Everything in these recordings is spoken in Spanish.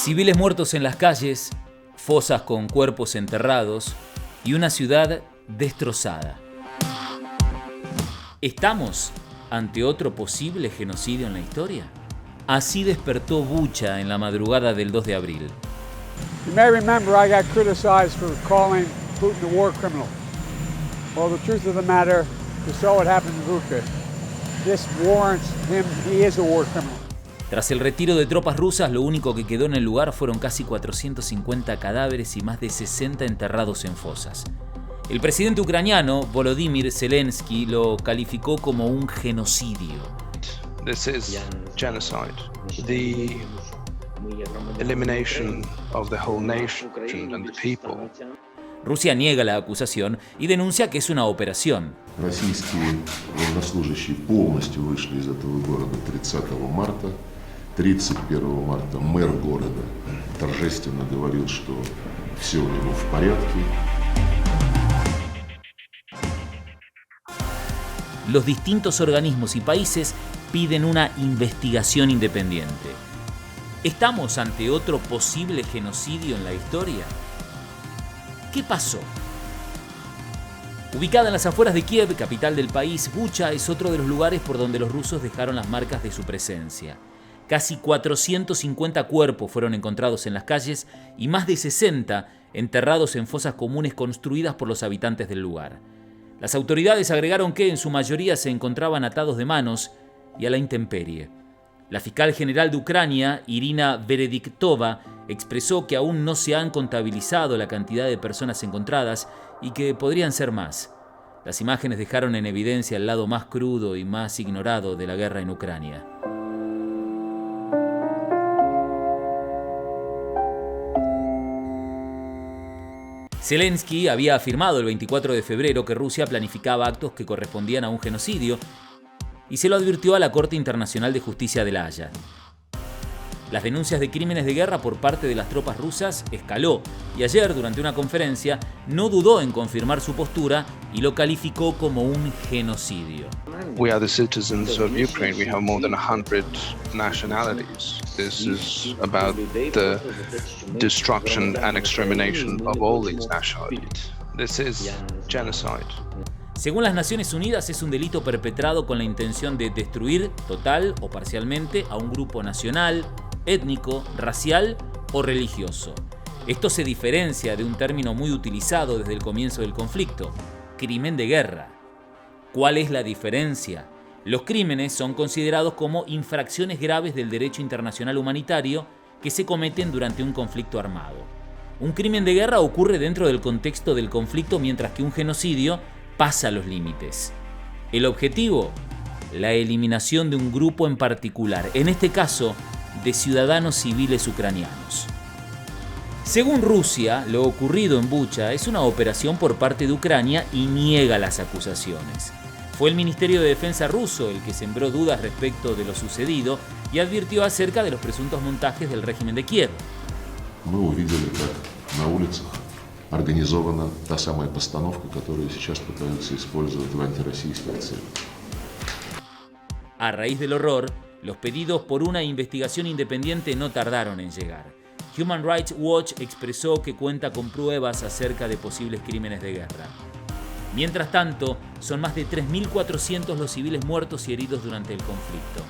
Civiles muertos en las calles, fosas con cuerpos enterrados y una ciudad destrozada. ¿Estamos ante otro posible genocidio en la historia? Así despertó Bucha en la madrugada del 2 de abril. You may remember I got criticized for calling Putin a war criminal. Well, the truth of the matter is so what happened in Bucha. This warrants him, he is a war criminal. Tras el retiro de tropas rusas, lo único que quedó en el lugar fueron casi 450 cadáveres y más de 60 enterrados en fosas. El presidente ucraniano, Volodymyr Zelensky, lo calificó como un genocidio. This is genocide. The elimination of the whole nation and the people. Rusia niega la acusación y denuncia que es una operación. Российские военнослужащие полностью вышли из этого города 30 марта. 31 марта мэр города торжественно говорил, что все у него в порядке. Los distintos organismos y países piden una investigación independiente. ¿Estamos ante otro posible genocidio en la historia? ¿Qué pasó? Ubicada en las afueras de Kiev, capital del país, Bucha es otro de los lugares por donde los rusos dejaron las marcas de su presencia. Casi 450 cuerpos fueron encontrados en las calles y más de 60 enterrados en fosas comunes construidas por los habitantes del lugar. Las autoridades agregaron que en su mayoría se encontraban atados de manos y a la intemperie. La fiscal general de Ucrania, Irina Verediktova, expresó que aún no se han contabilizado la cantidad de personas encontradas y que podrían ser más. Las imágenes dejaron en evidencia el lado más crudo y más ignorado de la guerra en Ucrania. Zelensky había afirmado el 24 de febrero que Rusia planificaba actos que correspondían a un genocidio y se lo advirtió a la Corte Internacional de Justicia de La Haya. Las denuncias de crímenes de guerra por parte de las tropas rusas escaló y ayer, durante una conferencia, no dudó en confirmar su postura y lo calificó como un genocidio. We are the citizens of Ukraine. We have more than 100 nationalities. This is about the destruction and extermination of all these nationalities. This is genocide. Según las Naciones Unidas, es un delito perpetrado con la intención de destruir, total o parcialmente, a un grupo nacional, étnico, racial o religioso. Esto se diferencia de un término muy utilizado desde el comienzo del conflicto: crimen de guerra. ¿Cuál es la diferencia? Los crímenes son considerados como infracciones graves del derecho internacional humanitario que se cometen durante un conflicto armado. Un crimen de guerra ocurre dentro del contexto del conflicto, mientras que un genocidio pasa los límites. El objetivo: la eliminación de un grupo en particular, en este caso, de ciudadanos civiles ucranianos. Según Rusia, lo ocurrido en Bucha es una operación por parte de Ucrania y niega las acusaciones. Fue el Ministerio de Defensa ruso el que sembró dudas respecto de lo sucedido y advirtió acerca de los presuntos montajes del régimen de Kiev. Мы увидели, как на улицах организована та самая постановка, которую сейчас пытаются использовать в антироссийских целях. A raíz del horror, los pedidos por una investigación independiente no tardaron en llegar. Human Rights Watch expresó que cuenta con pruebas acerca de posibles crímenes de guerra. Mientras tanto, son más de 3.400 los civiles muertos y heridos durante el conflicto.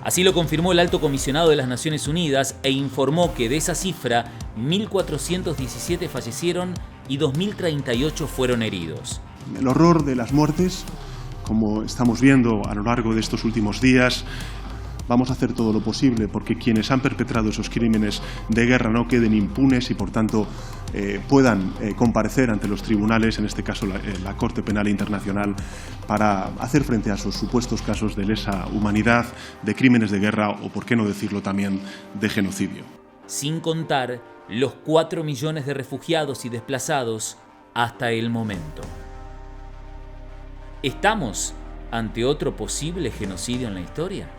Así lo confirmó el Alto Comisionado de las Naciones Unidas e informó que de esa cifra, 1.417 fallecieron y 2.038 fueron heridos. El horror de las muertes, como estamos viendo a lo largo de estos últimos días, vamos a hacer todo lo posible porque quienes han perpetrado esos crímenes de guerra no queden impunes y, por tanto, puedan comparecer ante los tribunales, en este caso la Corte Penal Internacional, para hacer frente a sus supuestos casos de lesa humanidad, de crímenes de guerra o, por qué no decirlo también, de genocidio. Sin contar los 4 millones de refugiados y desplazados hasta el momento. ¿Estamos ante otro posible genocidio en la historia?